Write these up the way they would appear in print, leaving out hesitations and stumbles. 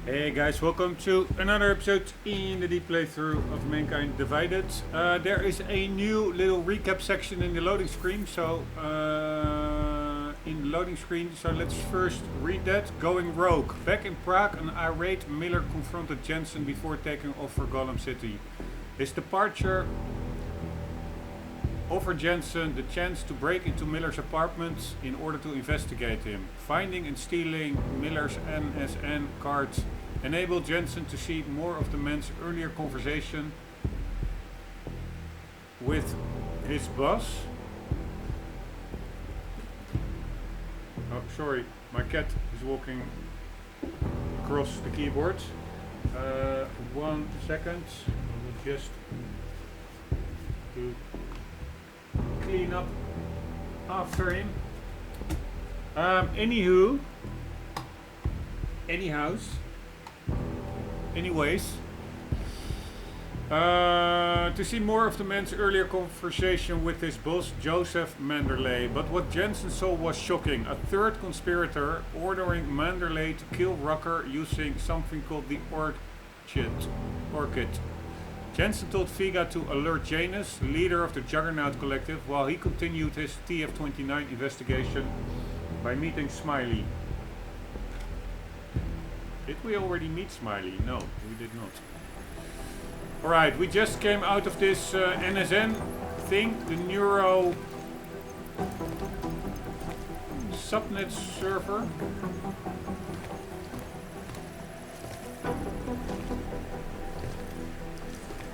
Hey guys, welcome to another episode in the deep playthrough of Mankind Divided. There is a new little recap section in the loading screen, so let's first read that. Going rogue. Back in Prague, an irate Miller confronted Jensen before taking off for Golem City. His departure offered Jensen the chance to break into Miller's apartment in order to investigate him. Finding and stealing Miller's NSN cards enabled Jensen to see more of the man's earlier conversation with his boss. Oh, sorry, my cat is walking across the keyboard. 1 second, I will just do clean up after him. Anyways, to see more of the man's earlier conversation with his boss, Joseph Manderley. But what Jensen saw was shocking. A third conspirator ordering Manderley to kill Rucker using something called the Orchid. Jensen told Vega to alert Janus, leader of the Juggernaut Collective, while he continued his TF-29 investigation by meeting Smiley. Did we already meet Smiley? No, we did not. Alright, we just came out of this NSN thing, the Neuro subnet server.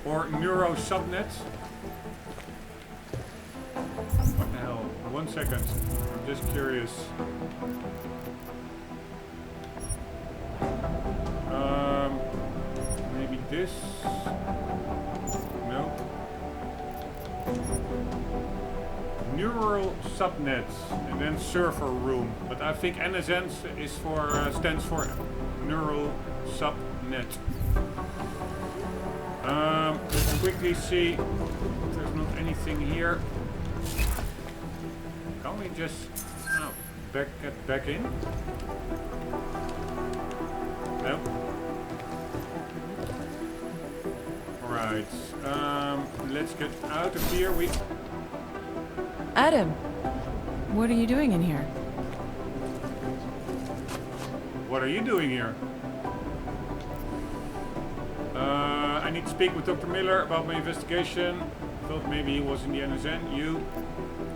Or Neuro subnet. What the hell? 1 second. I'm just curious. Maybe this? No. Neural subnets and then server room. But I think NSN is stands for neural subnet. Let's quickly see if there's not anything here. Can we just get back in? No. Alright. Let's get out of here. Adam, what are you doing in here? What are you doing here? I need to speak with Dr. Miller about my investigation. Thought maybe he was in the NSN. You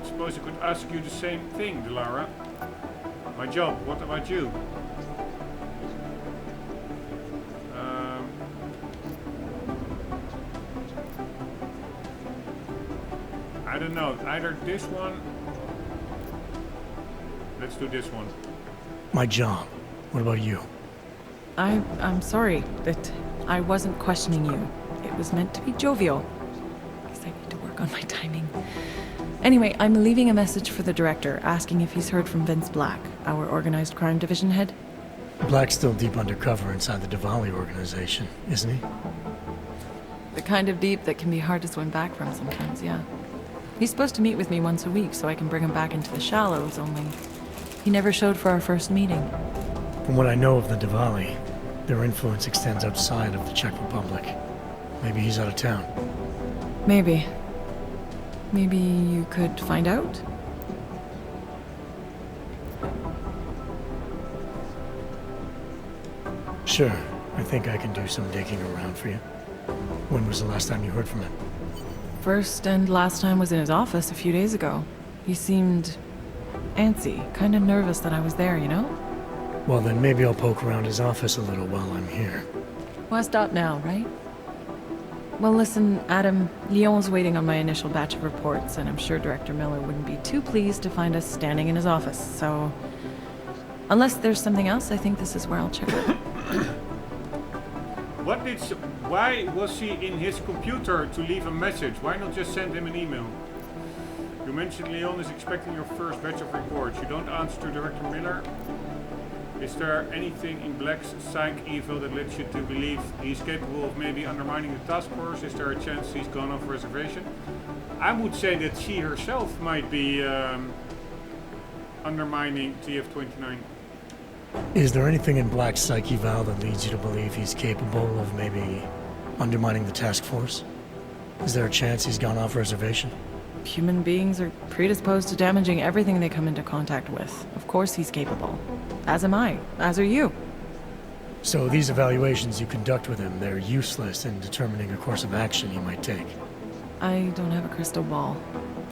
suppose I could ask you the same thing, Delara? My job. What about you? I don't know. Either this one. Let's do this one. My job. What about you? I'm sorry that I wasn't questioning you. It was meant to be jovial. Guess I need to work on my timing. Anyway, I'm leaving a message for the director, asking if he's heard from Vince Black, our organized crime division head. Black's still deep undercover inside the Diwali organization, isn't he? The kind of deep that can be hard to swim back from sometimes, yeah. He's supposed to meet with me once a week so I can bring him back into the shallows, only he never showed for our first meeting. From what I know of the Diwali, their influence extends outside of the Czech Republic. Maybe he's out of town. Maybe. Maybe you could find out? Sure, I think I can do some digging around for you. When was the last time you heard from him? First and last time was in his office a few days ago. He seemed antsy, kind of nervous that I was there, you know? Well, then maybe I'll poke around his office a little while I'm here. Why stop now, right? Well, listen, Adam, Lyon's waiting on my initial batch of reports, and I'm sure Director Miller wouldn't be too pleased to find us standing in his office, so... Unless there's something else, I think this is where I'll check out. Why was he in his computer to leave a message? Why not just send him an email? You mentioned Leon is expecting your first batch of reports. You don't answer to Director Miller. Is there anything in Black's psych info that leads you to believe he's capable of maybe undermining the task force? Is there a chance he's gone off reservation? I would say that she herself might be undermining TF-29. Is there anything in Black's psyche, Val, that leads you to believe he's capable of maybe undermining the task force? Is there a chance he's gone off reservation? Human beings are predisposed to damaging everything they come into contact with. Of course he's capable. As am I. As are you. So these evaluations you conduct with him, they're useless in determining a course of action he might take. I don't have a crystal ball.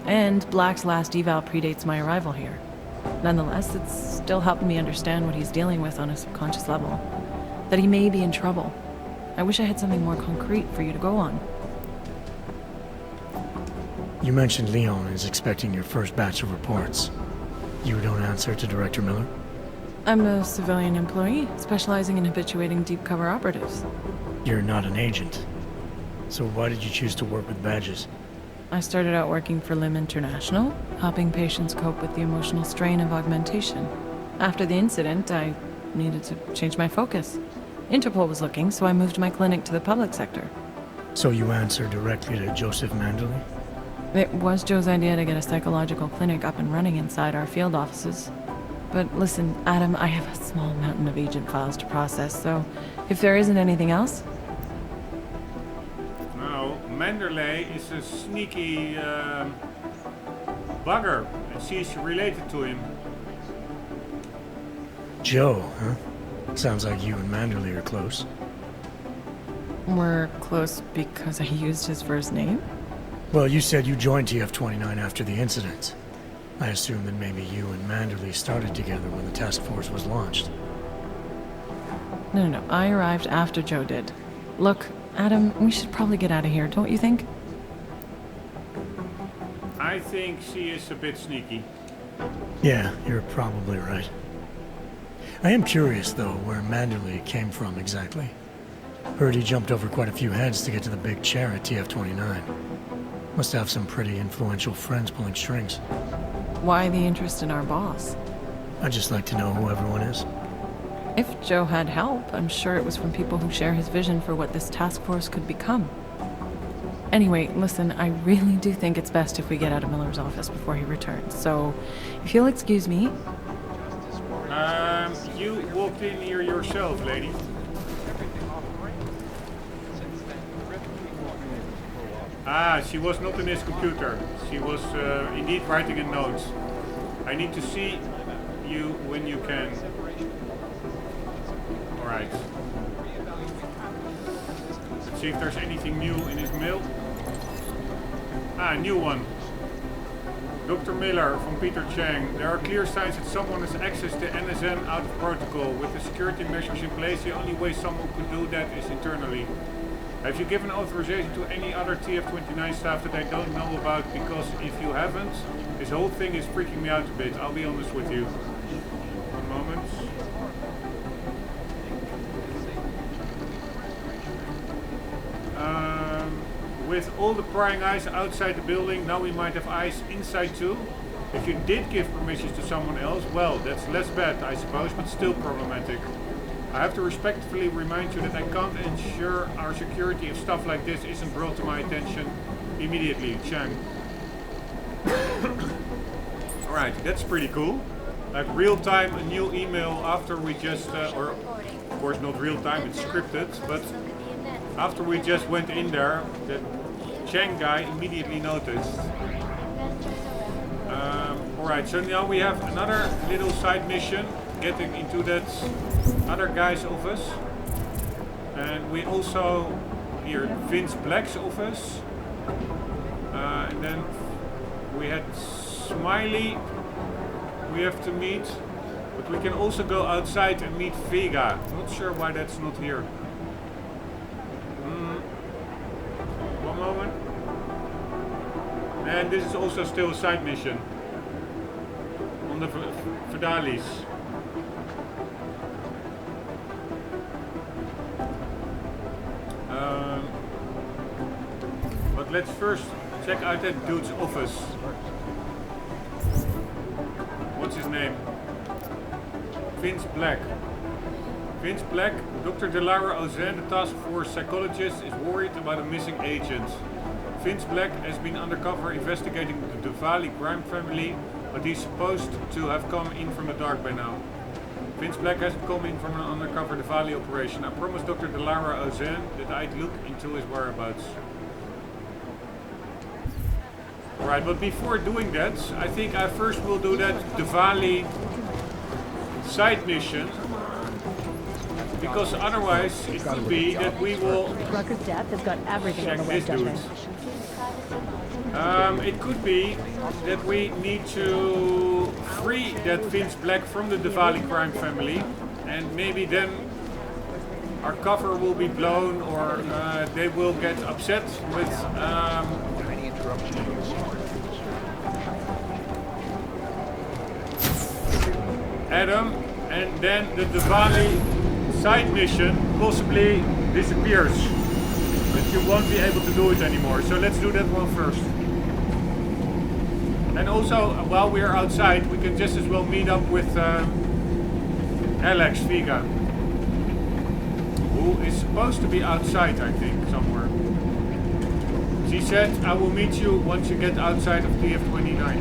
And Black's last eval predates my arrival here. Nonetheless, it's still helping me understand what he's dealing with on a subconscious level. That he may be in trouble. I wish I had something more concrete for you to go on. You mentioned Leon is expecting your first batch of reports. You don't answer to Director Miller? I'm a civilian employee, specializing in habituating deep cover operatives. You're not an agent. So why did you choose to work with badges? I started out working for LIM International, helping patients cope with the emotional strain of augmentation. After the incident, I needed to change my focus. Interpol was looking, so I moved my clinic to the public sector. So you answer directly to Joseph Manderley? It was Joe's idea to get a psychological clinic up and running inside our field offices. But listen, Adam, I have a small mountain of agent files to process, so if there isn't anything else... No, Manderley is a sneaky bugger, and she's related to him. Joe, huh? Sounds like you and Manderley are close. We're close because I used his first name? Well, you said you joined TF-29 after the incident. I assume that maybe you and Manderley started together when the task force was launched. No. I arrived after Joe did. Look, Adam, we should probably get out of here, don't you think? I think she is a bit sneaky. Yeah, you're probably right. I am curious, though, where Manderley came from exactly. Heard he jumped over quite a few heads to get to the big chair at TF-29. Must have some pretty influential friends pulling strings. Why the interest in our boss? I'd just like to know who everyone is. If Joe had help, I'm sure it was from people who share his vision for what this task force could become. Anyway, listen, I really do think it's best if we get out of Miller's office before he returns, so if you'll excuse me... You walked in here yourself, lady. Ah, she was not in his computer. She was indeed writing a note. I need to see you when you can. Alright. Let's see if there's anything new in his mail. Ah, new one. Dr. Miller from Peter Chang. There are clear signs that someone has access to NSN out of protocol. With the security measures in place, the only way someone could do that is internally. Have you given authorization to any other TF-29 staff that I don't know about? Because if you haven't, this whole thing is freaking me out a bit. I'll be honest with you. One moment. With all the prying eyes outside the building, now we might have eyes inside too. If you did give permissions to someone else, well, that's less bad, I suppose, but still problematic. I have to respectfully remind you that I can't ensure our security if stuff like this isn't brought to my attention immediately. Chang. Alright, that's pretty cool. Like real time, a new email after we just, or of course not real time, it's scripted, but after we just went in there, the Chang guy immediately noticed. Alright, so now we have another little side mission, getting into that other guy's office. And we also, here, Vince Black's office. And then we had Smiley we have to meet. But we can also go outside and meet Vega. Not sure why that's not here. One moment. And this is also still a side mission. On the Vidalis. But let's first check out that dude's office. What's his name? Vince Black. Vince Black, Dr. Delara Ozan, the task force psychologist, is worried about a missing agent. Vince Black has been undercover investigating the Diwali crime family, but he's supposed to have come in from the dark by now. Vince Black hasn't come in from an undercover Diwali operation. I promised Dr. Delara Ozen that I'd look into his whereabouts. Right, but before doing that, I think I first will do that Diwali side mission. Because otherwise it could be that we will Rucker's death has got everything on check the this web, dude. doesn't it? It could be that we need to free that Vince Black from the Diwali crime family, and maybe then our cover will be blown, or they will get upset with Adam, and then the Diwali side mission possibly disappears. That you won't be able to do it anymore. So let's do that one first. And also, while we are outside, we can just as well meet up with Alex Viga, who is supposed to be outside, I think, somewhere. She said, I will meet you once you get outside of TF29.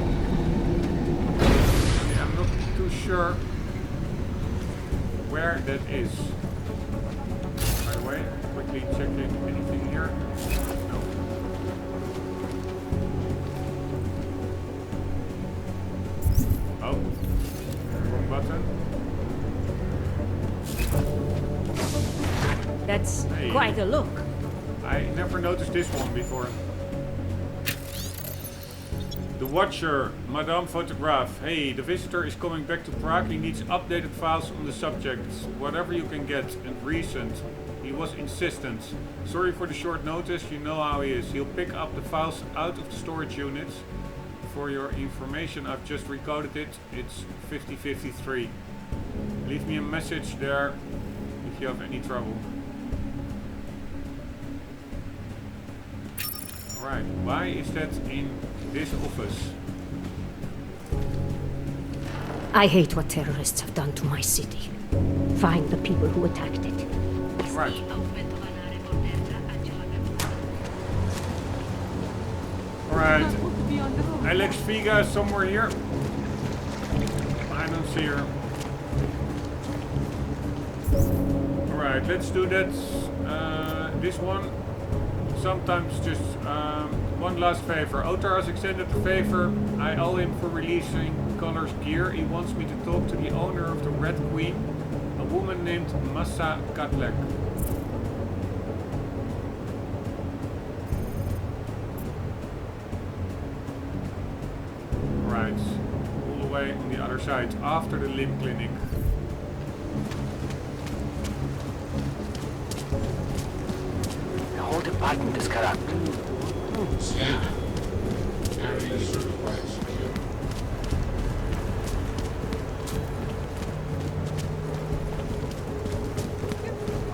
I'm not too sure where that is. By the way, quickly checking anything here. No. Oh, wrong button. That's Hey. quite a look. I never noticed this one before. The Watcher, Madame Photograph. Hey, the visitor is coming back to Prague. He needs updated files on the subject. Whatever you can get, and recent. He was insistent. Sorry for the short notice, you know how he is. He'll pick up the files out of the storage units. For your information, I've just recoded it. It's 5053. Leave me a message there if you have any trouble. Right, why is that in this office? I hate what terrorists have done to my city. Find the people who attacked it. Right. Alright. Alex Viga is somewhere here. I don't see her. Alright, let's do that. This one. Sometimes just one last favor. Otar has extended the favor. I owe him for releasing Connor's gear. He wants me to talk to the owner of the Red Queen, a woman named Massa Katlek. Right, all the way on the other side, after the limb clinic. The whole department is corrupt.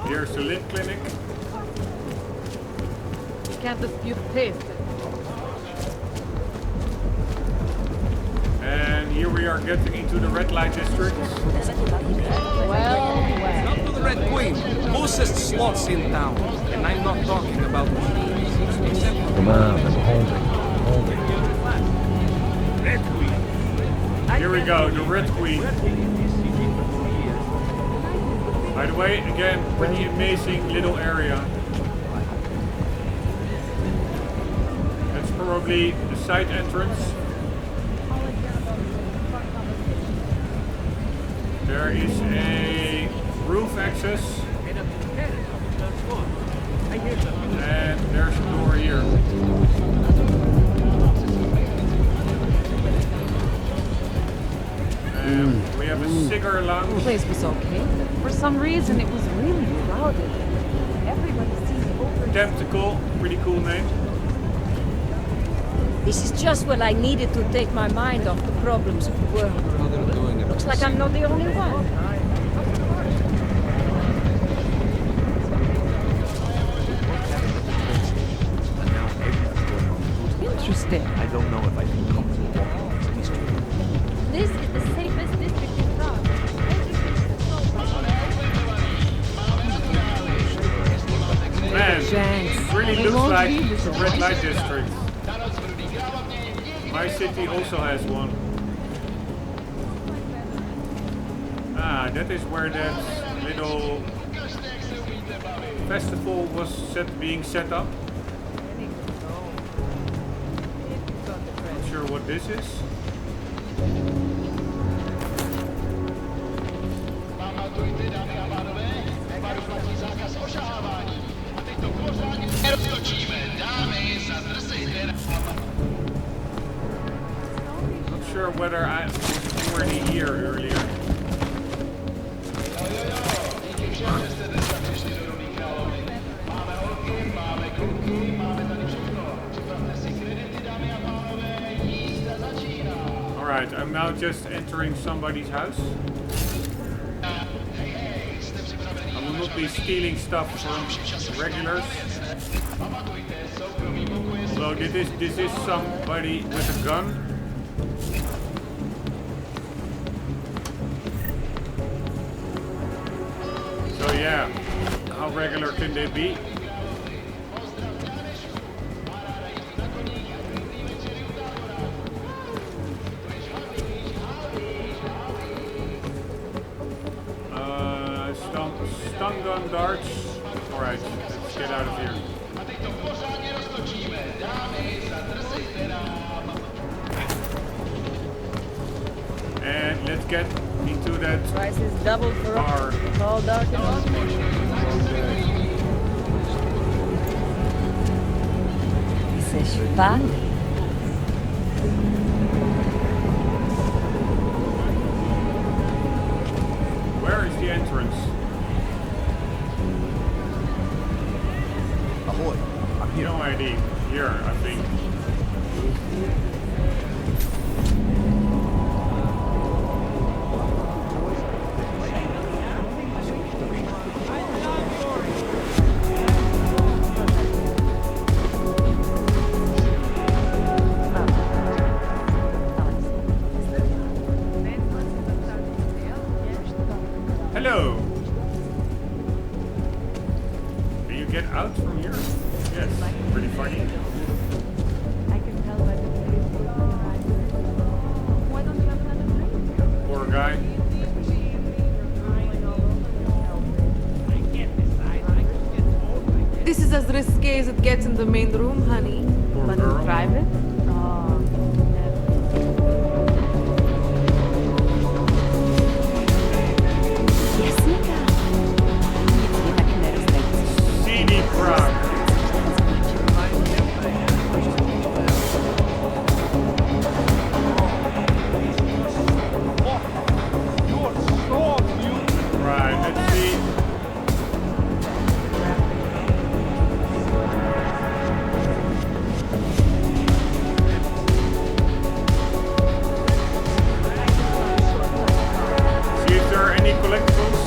Here's the limb clinic. Can't dispute taste. And here we are getting into the red light district. Well. Come to the Red Queen, closest slots in town. And I'm not talking about Come on, I'm holding. Red Queen. Here we go, the Red Queen. By the way, again, pretty amazing little area. That's probably the side entrance. There is a roof access. And there's a door here. And we have a cigar The lounge. place was okay. For some reason, it was really crowded. Everybody seemed over. Tentacle, pretty cool name. This is just what I needed to take my mind off the problems of the world. Looks like I'm not the only one. Interesting. I don't know if I feel comfortable walking on this street. This is the safest district in Prague. Man, Thanks. really They looks won't like leave this a one. red light district. My city also has one. Ah, that is where that little festival was being set up. Not sure what this is. Not sure whether I was already here earlier. Alright, I'm now just entering somebody's house. I will not be stealing stuff from regulars. Although this is somebody with a gun. So yeah, how regular can they be? Stun gun darts. Alright, let's get out of here. And let's get into that Price is double for bar. It's all dark and ugly. C'est pas. Where is the entrance? Ahoy. I'm here. No ID. Here, I think. Hello. Can you get out from here? Yes. Pretty funny. I can tell by the Why don't you have another drink? Poor guy. This is as risque as it gets in the main room, honey. Poor But girl. in private? Oh, never. CD Prague. Right, let's see. See if there are any collectibles.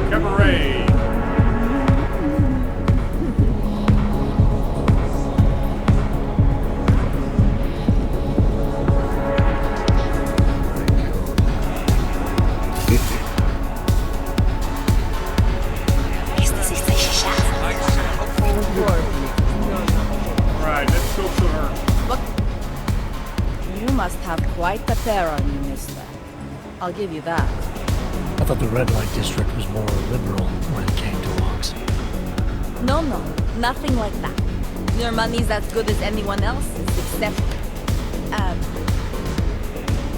Cabaret. Alright, let's go to her. You must have quite the pair on you, mister. I'll give you that. I thought the red light district was more liberal when it came to walks. No, nothing like that. Your money's as good as anyone else's, except...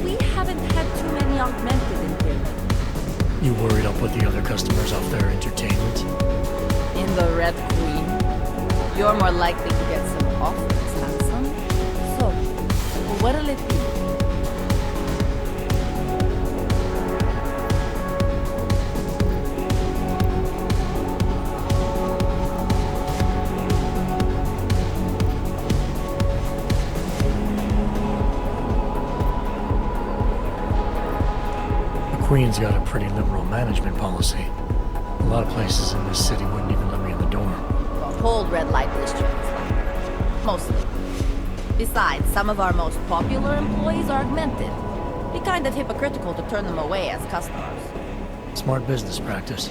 we haven't had too many augmented in here. You worried I'll put the other customers off their entertainment? In the Red Queen, you're more likely to get some offers, handsome. So, what'll it be? Queen's got a pretty liberal management policy. A lot of places in this city wouldn't even let me in the door. The whole red light district is like that. Mostly. Besides, some of our most popular employees are augmented. Be kind of hypocritical to turn them away as customers. Smart business practice.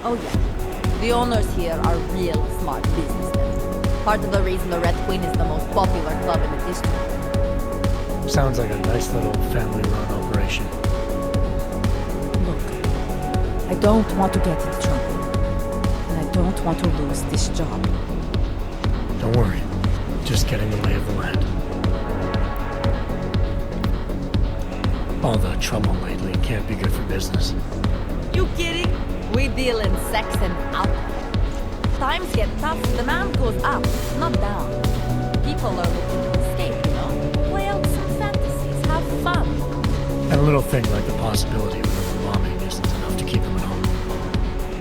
Oh yeah. The owners here are real smart businessmen. Part of the reason the Red Queen is the most popular club in the district. Sounds like a nice little family-run operation. Look, I don't want to get into trouble. And I don't want to lose this job. Don't worry. Just getting the lay of the land. All the trouble lately can't be good for business. You kidding? We deal in sex and alcohol. Times get tough, demand goes up, not down. People are looking to escape, you know? Play out some fantasies, have fun. And a little thing like the possibility of another bombing isn't enough to keep them at home.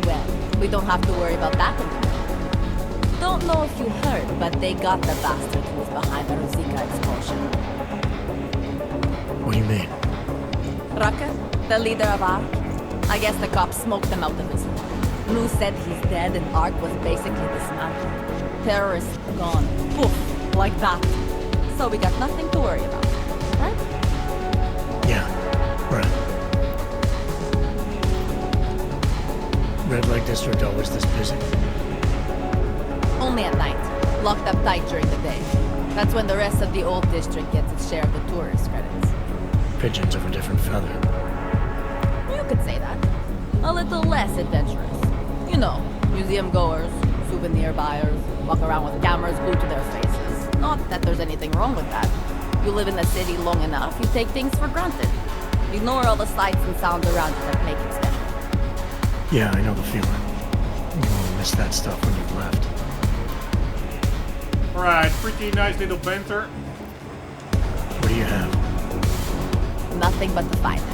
Well, we don't have to worry about that anymore. Don't know if you heard, but they got the bastard who was behind the Ruzika explosion. What do you mean? Raka, the leader of ARC. I guess the cops smoked him out of his life. Lou said he's dead and ARC was basically dismantled. Terrorists gone. Poof, like that. So we got nothing to worry about, right? Yeah, right. Red Light District always this busy? Only at night. Locked up tight during the day. That's when the rest of the old district gets its share of the tourist credits. Pigeons of a different feather. You could say that. A little less adventurous. You know, museum goers, souvenir buyers, walk around with cameras glued to their faces. Not that there's anything wrong with that. You live in the city long enough, you take things for granted. Ignore all the sights and sounds around you that make it special. Yeah, I know the feeling. You'll miss that stuff when you've left. Alright, pretty nice little banter. What do you have? Nothing but the finest.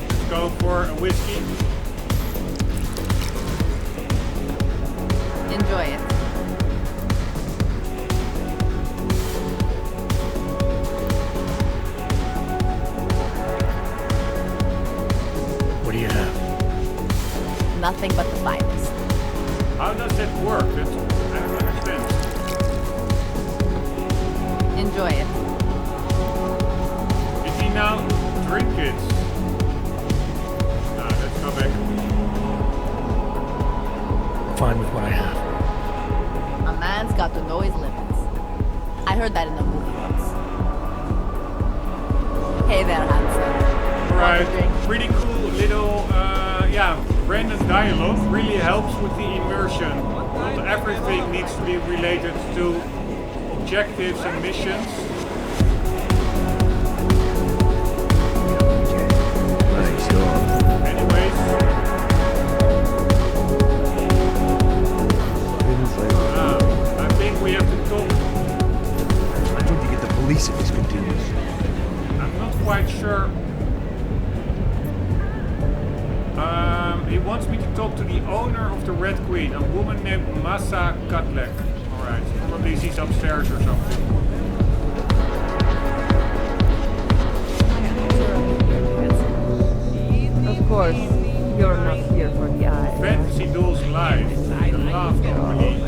Let's go for a whiskey. Enjoy it. What do you have? Nothing but the finest. How does that work? I don't understand. Enjoy it. Is he now drink it? No, let's go back. I'm fine with what I have. A man's got to know his limits. I heard that in a movie once. Hey there, handsome. Want a drink? Right, pretty cool little, random dialogue. Really helps with the immersion. Not everything needs to be related to objectives and missions. Nice job. Anyways, I think we have to talk. I'm going to get the police if this continues. I'm not quite sure. He wants me to talk to the owner of the Red Queen, a woman named Masa Katlek. Alright, probably she's upstairs or something. Of course, you're not here for the eye. Fantasy Dolls Live, the Laugh Company,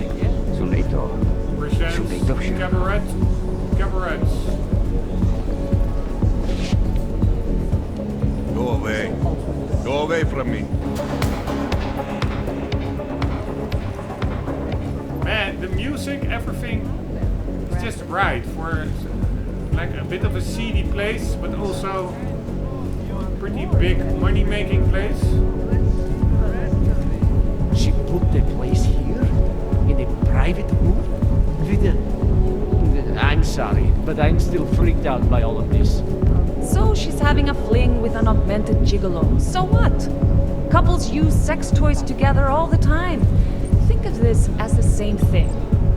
Suleito. presents Cabarets. Go away. Go away from me. Man, the music, everything is just right for like a bit of a seedy place, but also a pretty big money-making place. She put the place here? In a private room? With a... I'm sorry, but I'm still freaked out by all of this. So she's having a fling with an augmented gigolo. So what? Couples use sex toys together all the time. Think of this as the same thing.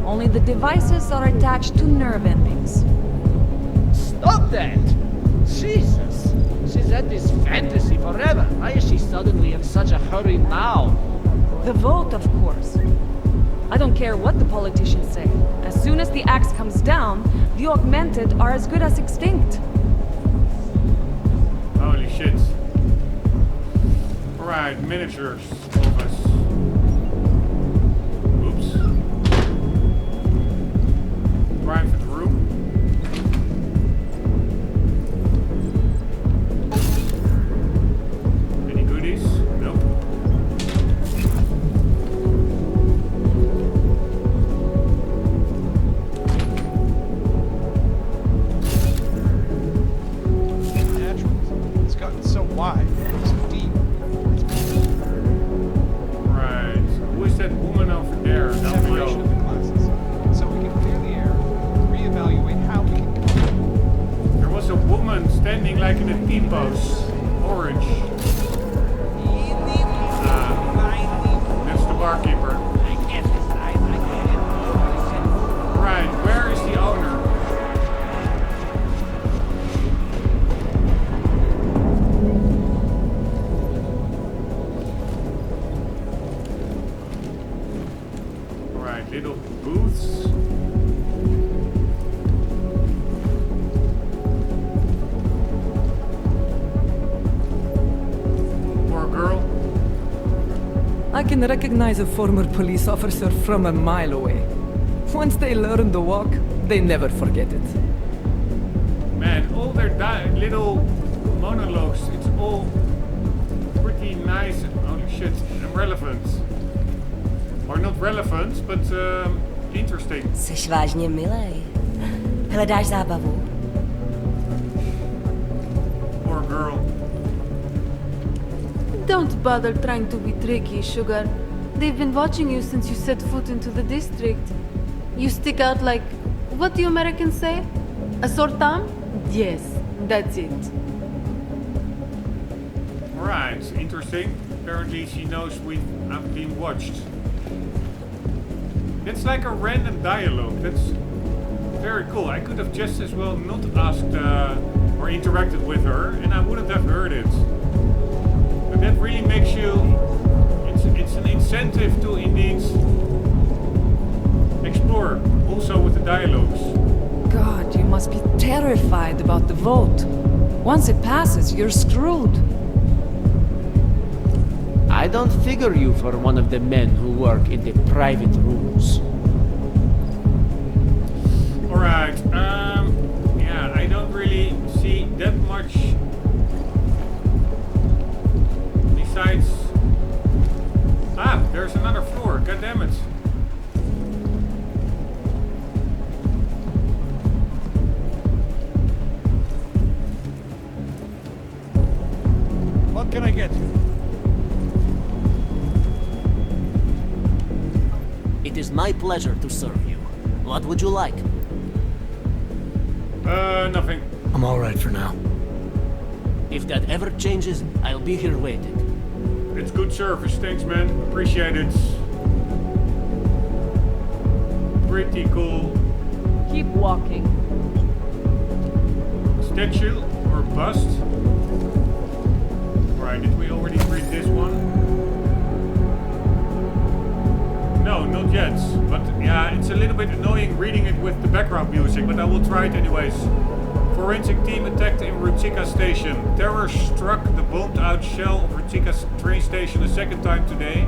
Only the devices are attached to nerve endings. Stop that! Jesus! She's had this fantasy forever. Why is she suddenly in such a hurry now? The vote, of course. I don't care what the politicians say. As soon as the axe comes down, the augmented are as good as extinct. Holy shit. Alright, managers of us. Oops. Private room. Alright, little booths. Poor girl. I can recognize a former police officer from a mile away. Once they learn to walk, they never forget it. Man, all their little monologues, it's all pretty nice. Holy shit, and relevant. Or not relevant, but interesting. Jsi vážně milej. Hledáš zábavu? Poor girl. Don't bother trying to be tricky, Sugar. They've been watching you since you set foot into the district. You stick out like, what do you Americans say? A sore thumb? Yes, that's it. Alright, interesting. Apparently she knows I've been watched. It's like a random dialogue. That's very cool. I could have just as well not asked or interacted with her, and I wouldn't have heard it. But that really makes you... It's an incentive to indeed explore, also with the dialogues. God, you must be terrified about the vote. Once it passes, you're screwed. I don't figure you for one of the men who work in the private rooms. Alright, yeah, I don't really see that much besides... Ah, there's another floor, god damn it. What can I get you? It is my pleasure to serve you. What would you like? Nothing. I'm all right for now. If that ever changes, I'll be here waiting. It's good service, thanks man, appreciate it. Pretty cool. Keep walking. Statue or bust? Right, did we already read this one? No, not yet. But yeah, it's a little bit annoying reading it with the background music, but I will try it anyways. Forensic team attacked in Ruchika station. Terror struck the bombed out shell of Ruchika's train station a second time today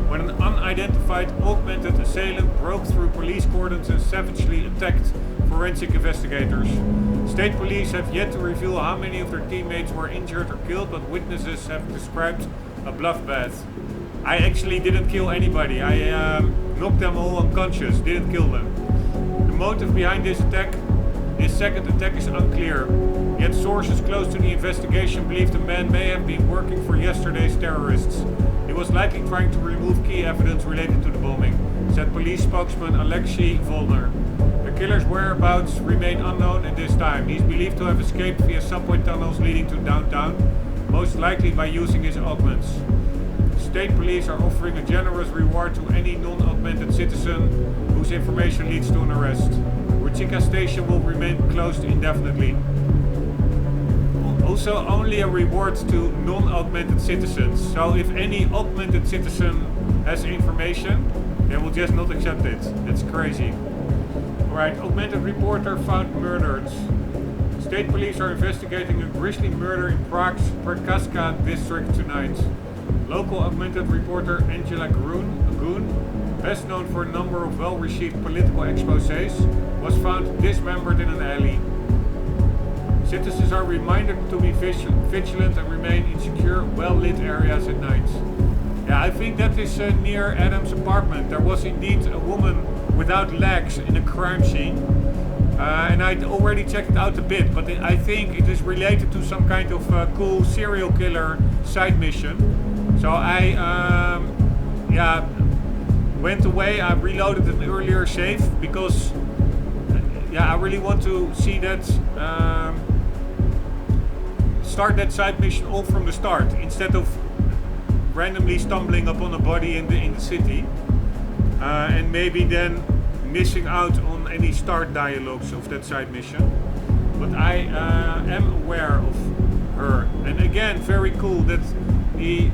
when an unidentified augmented assailant broke through police cordons and savagely attacked forensic investigators. State police have yet to reveal how many of their teammates were injured or killed, but witnesses have described a bloodbath. I actually didn't kill anybody. I knocked them all unconscious, didn't kill them. The motive behind this second attack is unclear, yet sources close to the investigation believe the man may have been working for yesterday's terrorists. He was likely trying to remove key evidence related to the bombing, said police spokesman Alexei Volner. The killer's whereabouts remain unknown at this time. He's believed to have escaped via subway tunnels leading to downtown, most likely by using his augments. State police are offering a generous reward to any non-augmented citizen whose information leads to an arrest. Ruchika station will remain closed indefinitely. Also, only a reward to non-augmented citizens. So if any augmented citizen has information, they will just not accept it. That's crazy. Alright, augmented reporter found murdered. State police are investigating a grisly murder in Prague's Prakaska district tonight. Local augmented reporter Angela Goon, best known for a number of well-received political exposés, was found dismembered in an alley. Citizens are reminded to be vigilant and remain in secure, well-lit areas at night. Yeah, I think that is near Adam's apartment. There was indeed a woman without legs in a crime scene. And I'd already checked it out a bit, but I think it is related to some kind of cool serial killer side mission. So I went away, I reloaded an earlier save because I really want to see that, start that side mission all from the start instead of randomly stumbling upon a body in the city and maybe then missing out on any start dialogues of that side mission. But I am aware of her, and again, very cool that the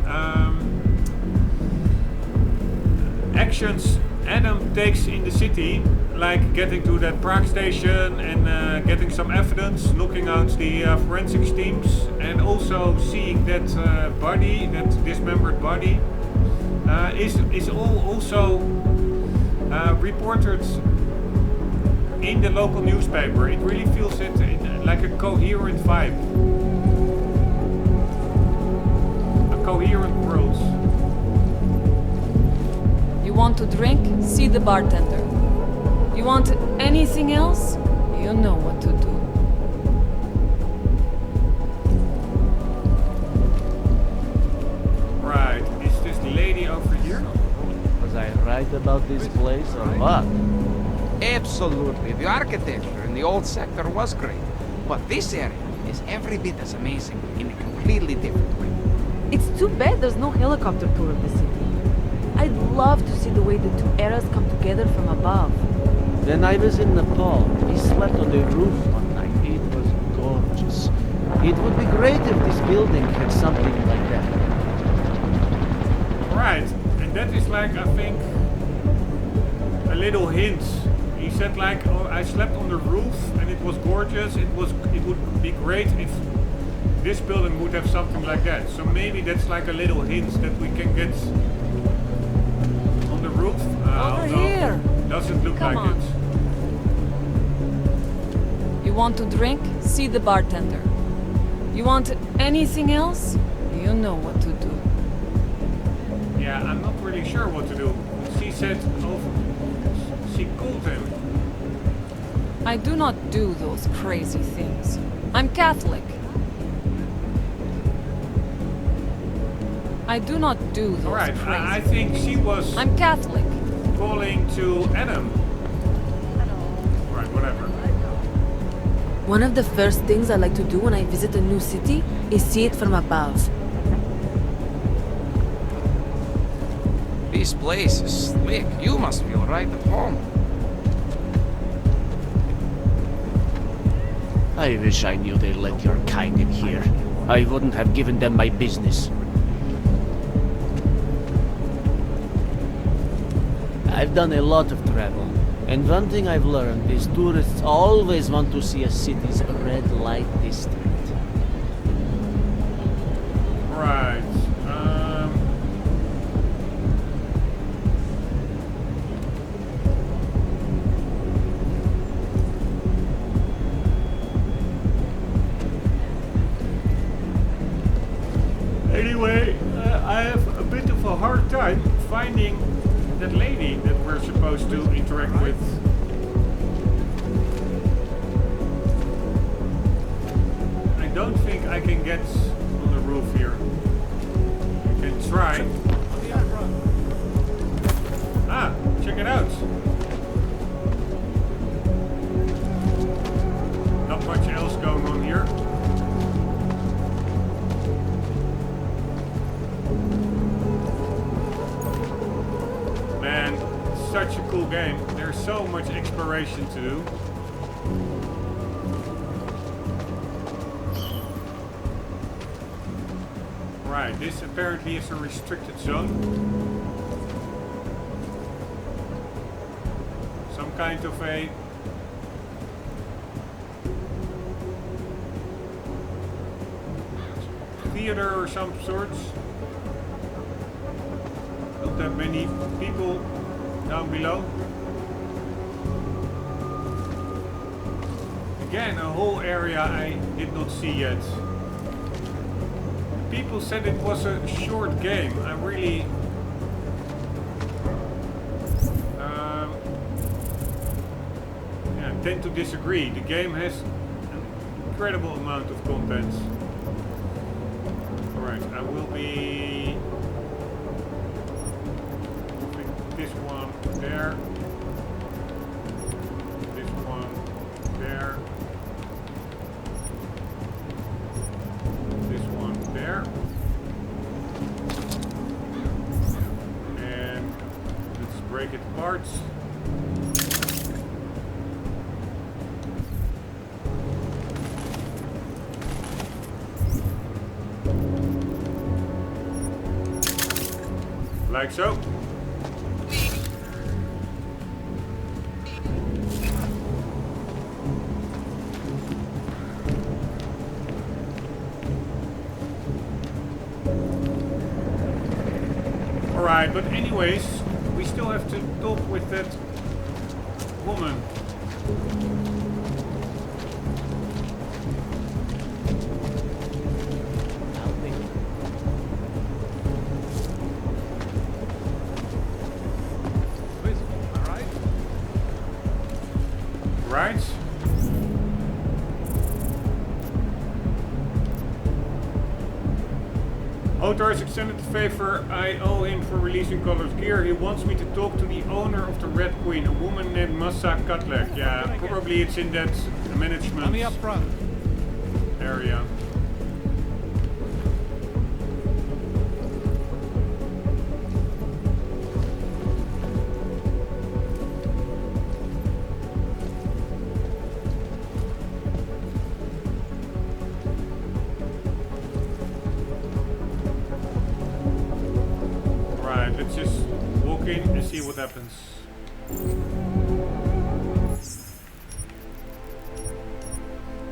actions Adam takes in the city, like getting to that Prague station and getting some evidence, knocking out the forensics teams, and also seeing that body, that dismembered body, is all also reported in the local newspaper. It really feels it like a coherent vibe, a coherent world. You want to drink? See the bartender. You want anything else? You know what to do. Right, is this lady over here? Was I right about this place or what? Absolutely. The architecture in the old sector was great. But this area is every bit as amazing in a completely different way. It's too bad there's no helicopter tour of the city. I'd love to see the way the two eras come together from above. When I was in Nepal, we slept on the roof one night. It was gorgeous. It would be great if this building had something like that. Right, and that is like, I think, a little hint. He said like, oh, I slept on the roof and it was gorgeous. It would be great if this building would have something like that. So maybe that's like a little hint that we can get on the roof. Over here. Doesn't look Come like on. it. You want to drink? See the bartender. You want anything else? You know what to do. Yeah, I'm not really sure what to do. She said, oh, she called him. I do not do those crazy things. I'm Catholic. I do not do those Alright, crazy I think she was I'm Catholic. calling to Adam. Right, whatever. One of the first things I like to do when I visit a new city is see it from above. This place is slick. You must feel right at home. I wish I knew they let your kind in here. I wouldn't have given them my business. I've done a lot of travel, and one thing I've learned is tourists always want to see a city's red light district. Right. Anyway, I have a bit of a hard time finding that lady that we're supposed to interact with. I don't think I can get on the roof here. I can try. Ah, check it out. Not much else going on here. Man, such a cool game. There's so much exploration to do. Right, this apparently is a restricted zone. Some kind of a theater or some sorts. Not that many people down below. Again, a whole area I did not see yet. People said it was a short game. I really tend to disagree. The game has an incredible amount of content. Alright, I will be moving this one there. This one there. This one there. And let's break it apart. Like so. Right, but anyways, we still have to talk with that woman. Right? Otar has extended the favor I owe him for releasing Colored Gear. He wants me to talk to the owner of the Red Queen, a woman named Massa Katlek. Yeah, probably it's in that management up front. area. Let's just walk in and see what happens.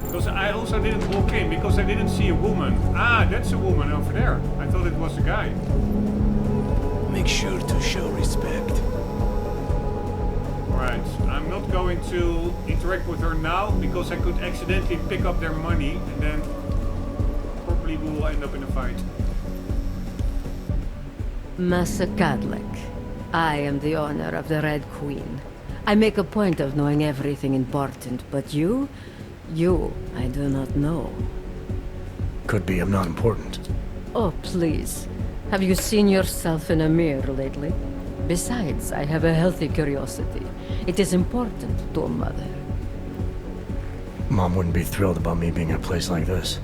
Because I also didn't walk in because I didn't see a woman. Ah, that's a woman over there. I thought it was a guy. Make sure to show respect. Right, I'm not going to interact with her now because I could accidentally pick up their money and then probably we will end up in a fight. Massa Kadlec, I am the owner of the Red Queen. I make a point of knowing everything important, but you, I do not know. Could be I'm not important. Oh, please. Have you seen yourself in a mirror lately? Besides, I have a healthy curiosity. It is important to a mother. Mom wouldn't be thrilled about me being in a place like this.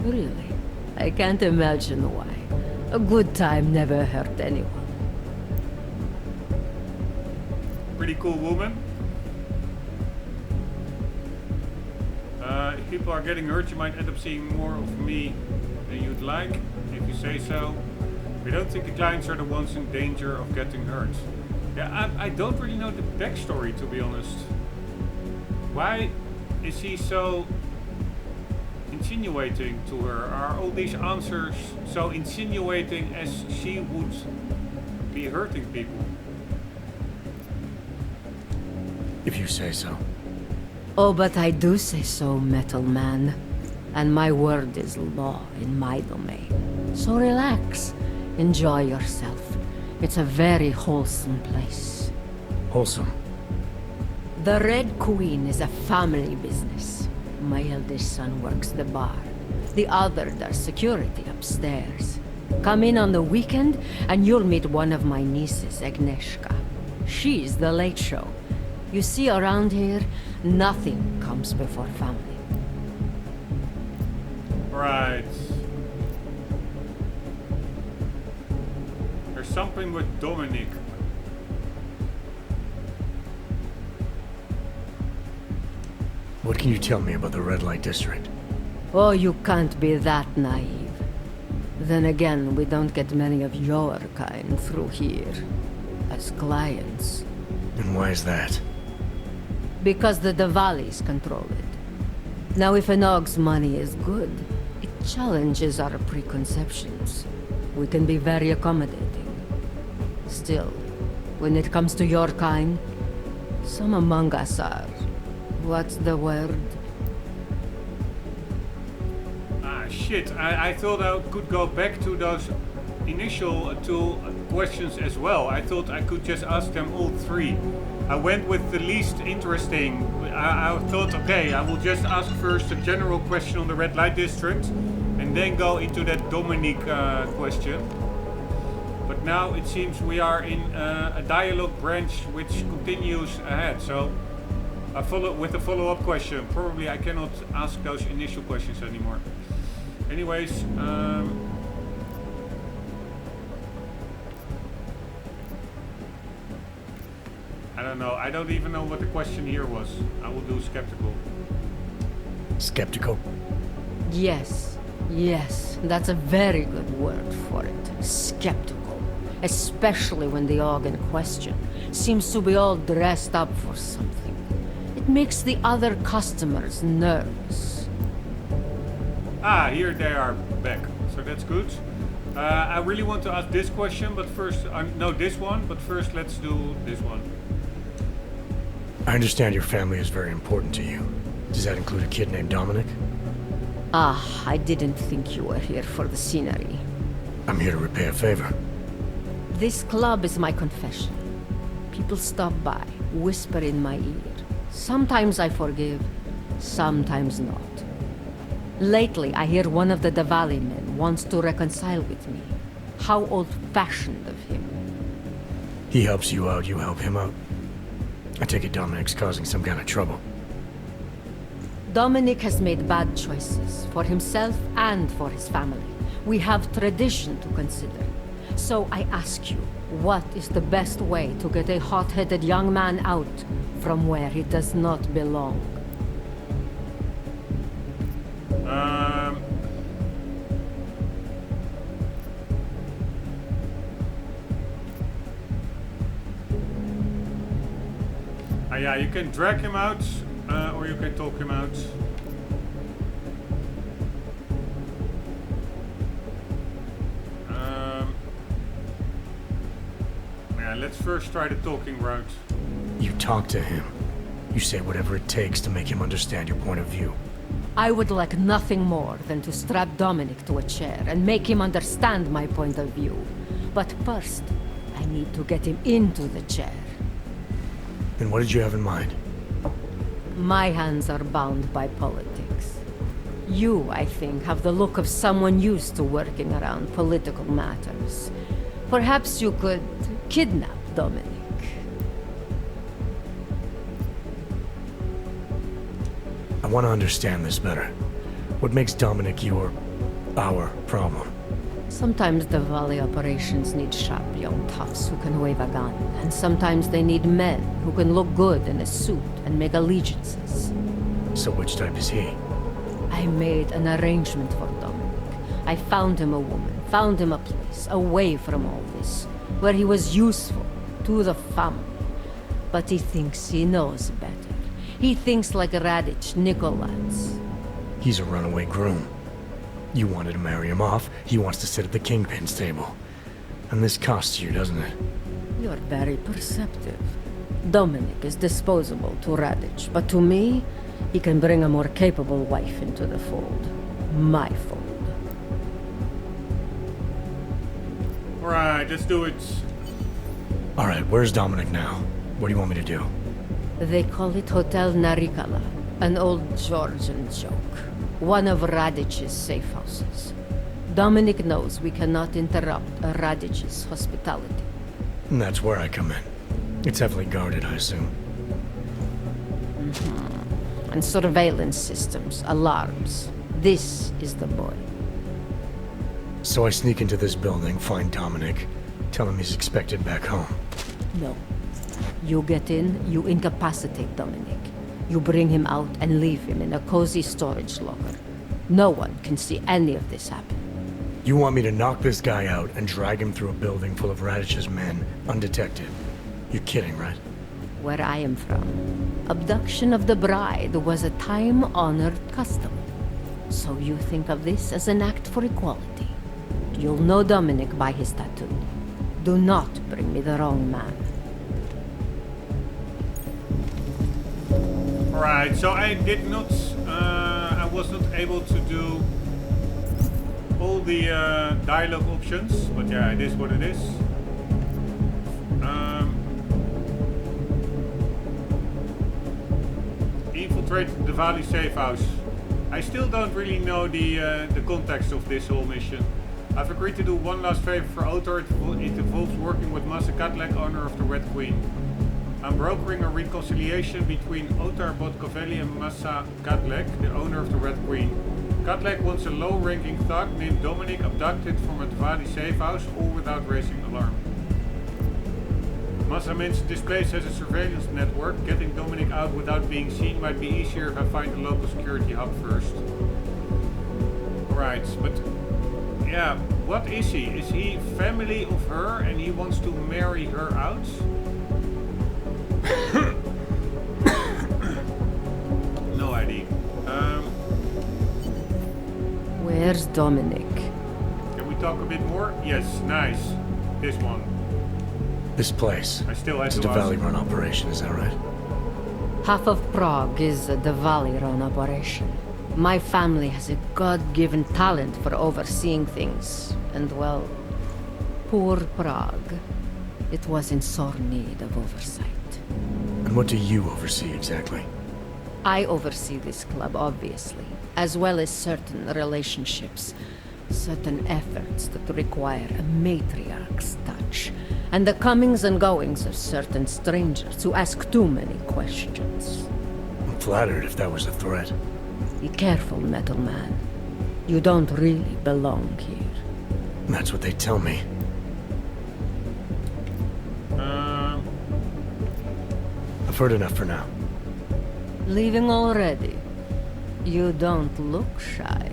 Really? I can't imagine why. A good time never hurt anyone. Pretty cool woman. If people are getting hurt, you might end up seeing more of me than you'd like, if you say so. We don't think the clients are the ones in danger of getting hurt. Yeah, I don't really know the backstory, to be honest. Why is he so insinuating to her? Are all these answers so insinuating as she would be hurting people? If you say so. Oh, but I do say so, Metal Man. And my word is law in my domain. So relax. Enjoy yourself. It's a very wholesome place. Wholesome? The Red Queen is a family business. My eldest son works the bar. The other does security upstairs. Come in on the weekend and you'll meet one of my nieces, Agnieszka. She's the late show. You see, around here, nothing comes before family. Right. There's something with Dominic. What can you tell me about the Red Light District? Oh, you can't be that naive. Then again, we don't get many of your kind through here. As clients. And why is that? Because the Diwalis control it. Now, if an Og's money is good, it challenges our preconceptions. We can be very accommodating. Still, when it comes to your kind, some among us are... What's the word? Ah, shit. I thought I could go back to those initial two questions as well. I thought I could just ask them all three. I went with the least interesting. I thought, okay, I will just ask first a general question on the Red Light District and then go into that Dominic question. But now it seems we are in a dialogue branch which continues ahead. So I follow with a follow-up question. Probably I cannot ask those initial questions anymore. Anyways, I don't know. I don't even know what the question here was. I will do skeptical. Skeptical? Yes. Yes, that's a very good word for it. Skeptical. Especially when the Og in question seems to be all dressed up for something. It makes the other customers nervous. Ah, here they are back. So that's good. I really want to ask this question, but first, no, this one, but first let's do this one. I understand your family is very important to you. Does that include a kid named Dominic? Ah, I didn't think you were here for the scenery. I'm here to repay a favor. This club is my confession. People stop by, whisper in my ear. Sometimes I forgive, sometimes not. Lately, I hear one of the Diwali men wants to reconcile with me. How old-fashioned of him. He helps you out, you help him out. I take it Dominic's causing some kind of trouble. Dominic has made bad choices, for himself and for his family. We have tradition to consider. So I ask you, what is the best way to get a hot-headed young man out from where he does not belong? Yeah, you can drag him out, or you can talk him out. Yeah, let's first try the talking route. You talk to him. You say whatever it takes to make him understand your point of view. I would like nothing more than to strap Dominic to a chair and make him understand my point of view. But first, I need to get him into the chair. Then what did you have in mind? My hands are bound by politics. You, I think, have the look of someone used to working around political matters. Perhaps you could kidnap Dominic. I want to understand this better. What makes Dominic our problem? Sometimes the Valley operations need sharp young toughs who can wave a gun, and sometimes they need men who can look good in a suit and make allegiances. So which type is he? I made an arrangement for Dominic. I found him a woman, found him a place, away from all this, where he was useful to the family. But he thinks he knows better. He thinks like Radich Nikolats. He's a runaway groom. You wanted to marry him off, he wants to sit at the kingpin's table. And this costs you, doesn't it? You're very perceptive. Dominic is disposable to Radich, but to me, he can bring a more capable wife into the fold. My fold. Alright, let's do it. Alright, where's Dominic now? What do you want me to do? They call it Hotel Narikala, an old Georgian joke. One of Radich's safe houses. Dominic knows we cannot interrupt Radich's hospitality. And that's where I come in. It's heavily guarded, I assume. And surveillance systems, alarms. This is the boy. So I sneak into this building, find Dominic, tell him he's expected back home. No. You get in, you incapacitate Dominic. You bring him out and leave him in a cozy storage locker. No one can see any of this happen. You want me to knock this guy out and drag him through a building full of Radich's men, undetected? You're kidding, right? Where I am from, abduction of the bride was a time-honored custom. So you think of this as an act for equality. You'll know Dominic by his tattoo. Do not bring me the wrong man. Alright, so I did not, I was not able to do all the dialogue options, but yeah, it is what it is. Infiltrate the Valley safe house. I still don't really know the context of this whole mission. I've agreed to do one last favor for Otar. It involves working with Masa Katlek, owner of the Red Queen. I'm brokering a reconciliation between Otar Botkovelli and Masa Katlek, the owner of the Red Queen. Katlek wants a low-ranking thug named Dominic abducted from a Tvali safe house, all without raising alarm. Masa mentioned this place has a surveillance network. Getting Dominic out without being seen might be easier if I find a local security hub first. Right, but yeah, what is he? Is he family of her and he wants to marry her out? No idea. Where's Dominic? Can we we talk a bit more? Yes, nice. This one. This place. I still had It's a to ask. Diwali-run operation, is that right? Half of Prague is a Diwali-run operation. My family has a God-given talent for overseeing things. And well, poor Prague. It was in sore need of oversight. And what do you oversee exactly? I oversee this club, obviously, as well as certain relationships, certain efforts that require a matriarch's touch, and the comings and goings of certain strangers who ask too many questions. I'm flattered if that was a threat. Be careful, Metal Man. You don't really belong here. That's what they tell me. I've heard enough for now. Leaving already? You don't look shy.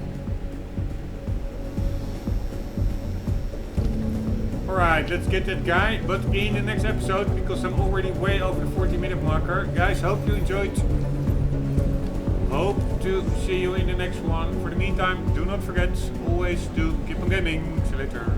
Alright, let's get that guy, but in the next episode, because I'm already way over the 40-minute marker. Guys, hope you enjoyed. Hope to see you in the next one. For the meantime, do not forget, always to keep on gaming. See you later.